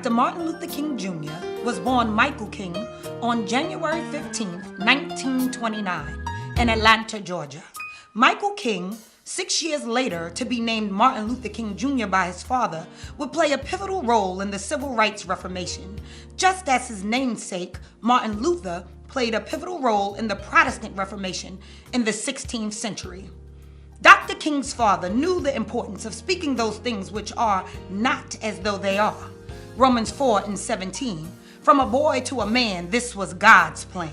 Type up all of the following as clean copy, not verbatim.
Dr. Martin Luther King Jr. was born Michael King on January 15, 1929, in Atlanta, Georgia. Michael King, 6 years later to be named Martin Luther King Jr. by his father, would play a pivotal role in the Civil Rights Reformation, just as his namesake, Martin Luther, played a pivotal role in the Protestant Reformation in the 16th century. Dr. King's father knew the importance of speaking those things which are not as though they are. Romans 4:17. From a boy to a man, this was God's plan.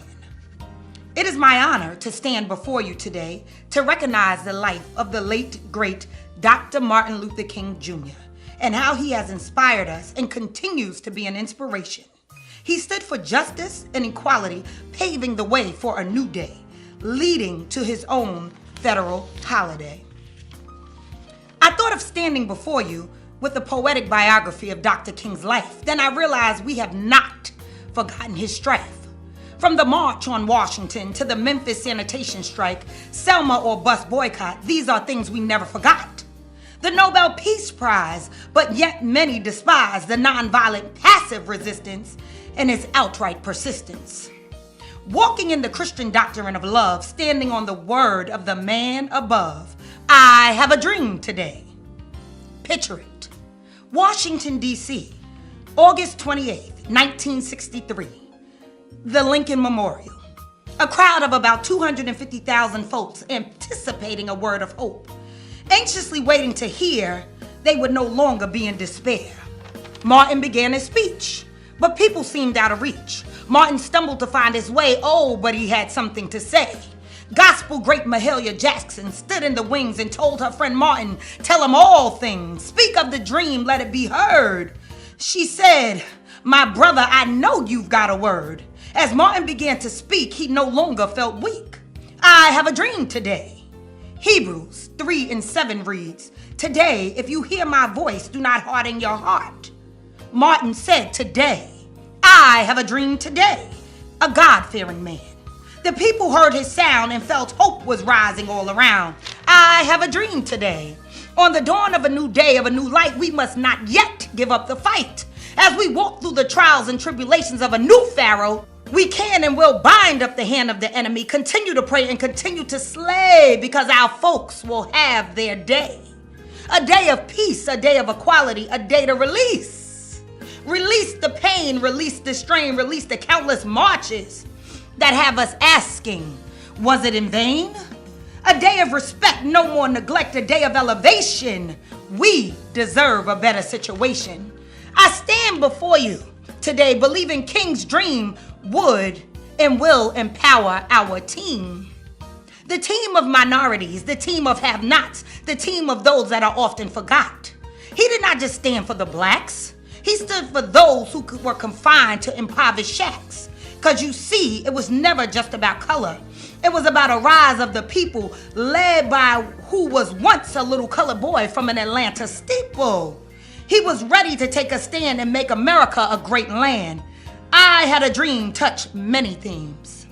It is my honor to stand before you today to recognize the life of the late, great Dr. Martin Luther King Jr. and how he has inspired us and continues to be an inspiration. He stood for justice and equality, paving the way for a new day, leading to his own federal holiday. I thought of standing before you with a poetic biography of Dr. King's life. Then I realized we have not forgotten his strife. From the March on Washington to the Memphis sanitation strike, Selma or bus boycott, these are things we never forgot. The Nobel Peace Prize, but yet many despise the nonviolent passive resistance and its outright persistence. Walking in the Christian doctrine of love, standing on the word of the man above, I have a dream today. Picture it. Washington, D.C., August 28th, 1963. The Lincoln Memorial. A crowd of about 250,000 folks anticipating a word of hope, anxiously waiting to hear they would no longer be in despair. Martin began his speech, but people seemed out of reach. Martin stumbled to find his way, but he had something to say. Gospel great Mahalia Jackson stood in the wings and told her friend Martin, tell him all things. Speak of the dream, let it be heard. She said, my brother, I know you've got a word. As Martin began to speak, he no longer felt weak. I have a dream today. Hebrews 3:7 reads, today, if you hear my voice, do not harden your heart. Martin said, today, I have a dream today, a God-fearing man. The people heard his sound and felt hope was rising all around. I have a dream today. On the dawn of a new day, of a new light, we must not yet give up the fight. As we walk through the trials and tribulations of a new Pharaoh, we can and will bind up the hand of the enemy, continue to pray and continue to slay, because our folks will have their day. A day of peace, a day of equality, a day to release. Release the pain, release the strain, release the countless marches that have us asking, was it in vain? A day of respect, no more neglect, a day of elevation. We deserve a better situation. I stand before you today believing King's dream would and will empower our team. The team of minorities, the team of have-nots, the team of those that are often forgot. He did not just stand for the blacks. He stood for those who were confined to impoverished shacks. Because you see, it was never just about color. It was about a rise of the people led by who was once a little colored boy from an Atlanta steeple. He was ready to take a stand and make America a great land. I had a dream touch many themes.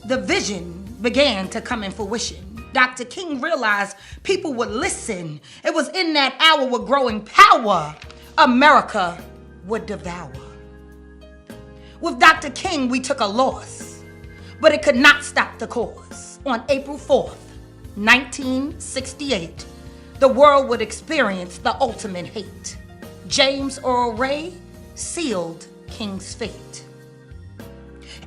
The vision began to come in fruition. Dr. King realized people would listen. It was in that hour with growing power, America would devour. With Dr. King, we took a loss, but it could not stop the cause. On April 4th, 1968, the world would experience the ultimate hate. James Earl Ray sealed King's fate.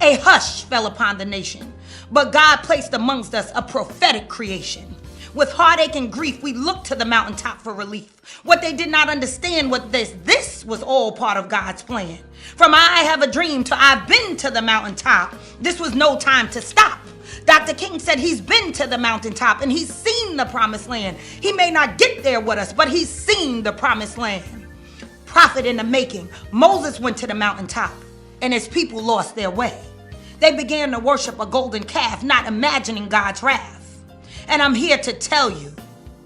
A hush fell upon the nation, but God placed amongst us a prophetic creation. With heartache and grief, we looked to the mountaintop for relief. What they did not understand was this was all part of God's plan. From I have a dream to I've been to the mountaintop, this was no time to stop. Dr. King said he's been to the mountaintop and he's seen the promised land. He may not get there with us, but he's seen the promised land. Prophet in the making, Moses went to the mountaintop and his people lost their way. They began to worship a golden calf, not imagining God's wrath. And I'm here to tell you,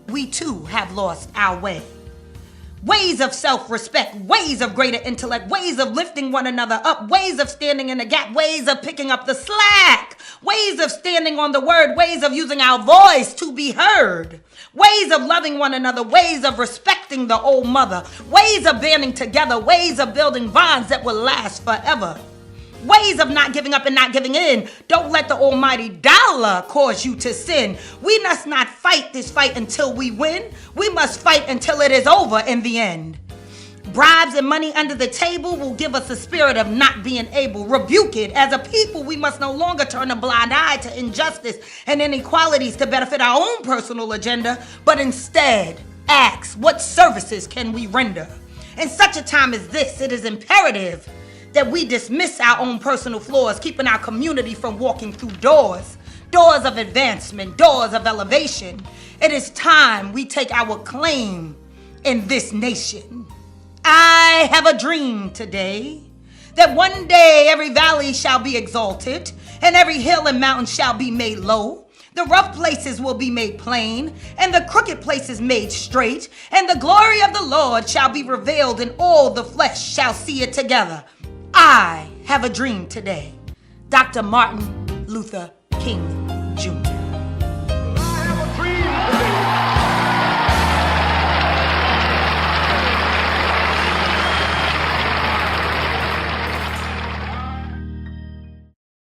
we too have lost our way. Ways of self-respect, ways of greater intellect, ways of lifting one another up, ways of standing in the gap, ways of picking up the slack, ways of standing on the word, ways of using our voice to be heard, ways of loving one another, ways of respecting the old mother, ways of banding together, ways of building bonds that will last forever, ways of not giving up and not giving in. Don't let the almighty dollar cause you to sin. We must not fight this fight until we win. We must fight until it is over in the end. Bribes and money under the table will give us a spirit of not being able. Rebuke it. As a people, we must no longer turn a blind eye to injustice and inequalities to benefit our own personal agenda, but instead ask, what services can we render? In such a time as this, it is imperative that we dismiss our own personal flaws, keeping our community from walking through doors of advancement, doors of elevation. It is time we take our claim in this nation. I have a dream today that one day every valley shall be exalted and every hill and mountain shall be made low. The rough places will be made plain and the crooked places made straight, and the glory of the Lord shall be revealed and all the flesh shall see it together. I have a dream today. Dr. Martin Luther King.